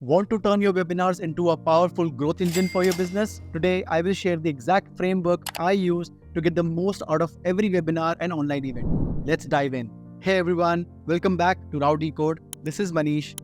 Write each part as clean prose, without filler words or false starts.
Want to turn your webinars into a powerful growth engine for your business? Today, I will share the exact framework I use to get the most out of every webinar and online event. Let's dive in. Hey everyone, welcome back to Rowdy Code. This is Manish.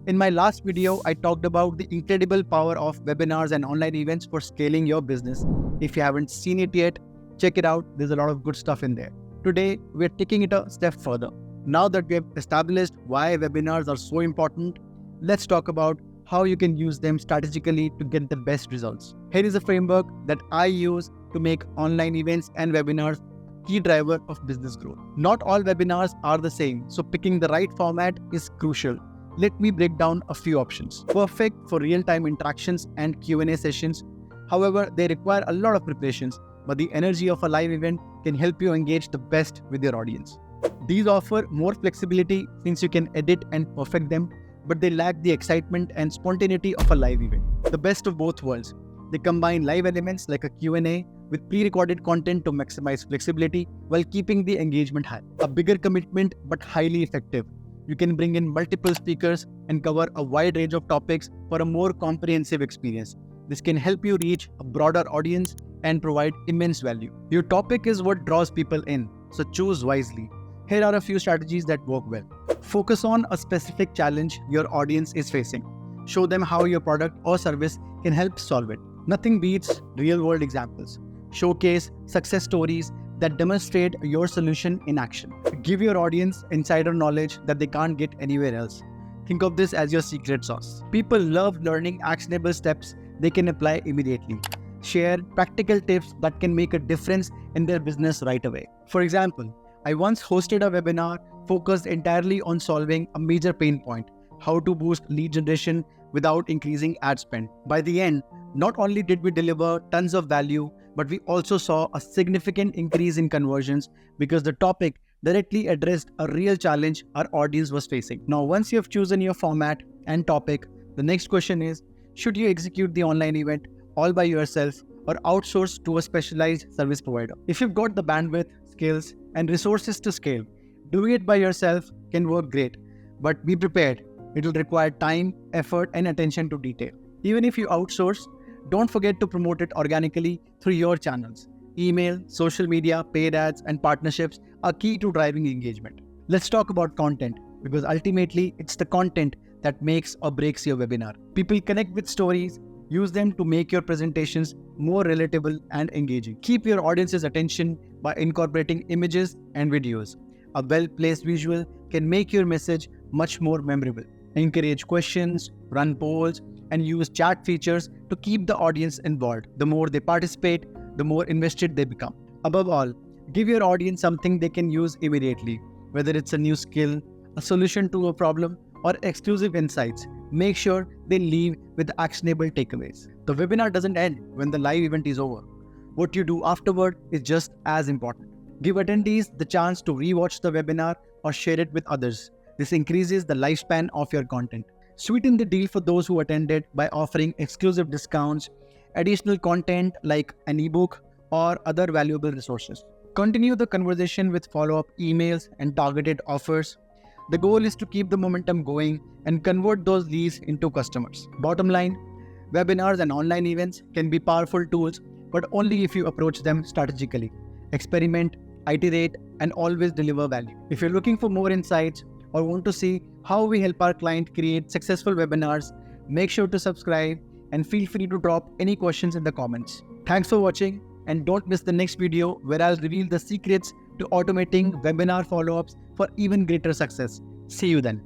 In my last video, I talked about the incredible power of webinars and online events for scaling your business. If you haven't seen it yet, check it out. There's a lot of good stuff in there. Today, we're taking it a step further. Now that we have established why webinars are so important, let's talk about how you can use them strategically to get the best results. Here is a framework that I use to make online events and webinars a key driver of business growth. Not all webinars are the same, so picking the right format is crucial. Let me break down a few options. Perfect for real-time interactions and Q&A sessions. However, they require a lot of preparations, but the energy of a live event can help you engage the best with your audience. These offer more flexibility since you can edit and perfect them, but they lack the excitement and spontaneity of a live event. The best of both worlds. They combine live elements like a Q&A with pre-recorded content to maximize flexibility while keeping the engagement high. A bigger commitment but highly effective. You can bring in multiple speakers and cover a wide range of topics for a more comprehensive experience. This can help you reach a broader audience and provide immense value. Your topic is what draws people in, so choose wisely. Here are a few strategies that work well. Focus on a specific challenge your audience is facing. Show them how your product or service can help solve it. Nothing beats real-world examples. Showcase success stories that demonstrate your solution in action. Give your audience insider knowledge that they can't get anywhere else. Think of this as your secret sauce. People love learning actionable steps they can apply immediately. Share practical tips that can make a difference in their business right away. For example, I once hosted a webinar focused entirely on solving a major pain point: how to boost lead generation without increasing ad spend. By the end, not only did we deliver tons of value, but we also saw a significant increase in conversions because the topic directly addressed a real challenge our audience was facing. Now, once you have chosen your format and topic, the next question is, should you execute the online event all by yourself or outsource to a specialized service provider? If you've got the bandwidth, skills, and resources to scale, doing it by yourself can work great, but be prepared. It will require time, effort, and attention to detail. Even if you outsource, don't forget to promote it organically through your channels. Email, social media, paid ads, and partnerships are key to driving engagement. Let's talk about content, because ultimately it's the content that makes or breaks your webinar. People connect with stories. Use them to make your presentations more relatable and engaging. Keep your audience's attention by incorporating images and videos. A well-placed visual can make your message much more memorable. Encourage questions, run polls, and use chat features to keep the audience involved. The more they participate, the more invested they become. Above all, give your audience something they can use immediately, whether it's a new skill, a solution to a problem, or exclusive insights. Make sure they leave with actionable takeaways. The webinar doesn't end when the live event is over. What you do afterward is just as important. Give attendees the chance to rewatch the webinar or share it with others. This increases the lifespan of your content. Sweeten the deal for those who attended by offering exclusive discounts, additional content like an ebook, or other valuable resources. Continue the conversation with follow-up emails and targeted offers. The goal is to keep the momentum going and convert those leads into customers. Bottom line, webinars and online events can be powerful tools, but only if you approach them strategically. Experiment, iterate, and always deliver value. If you're looking for more insights or want to see how we help our client create successful webinars, make sure to subscribe and feel free to drop any questions in the comments. Thanks for watching, and don't miss the next video where I'll reveal the secrets to automating webinar follow-ups for even greater success. See you then.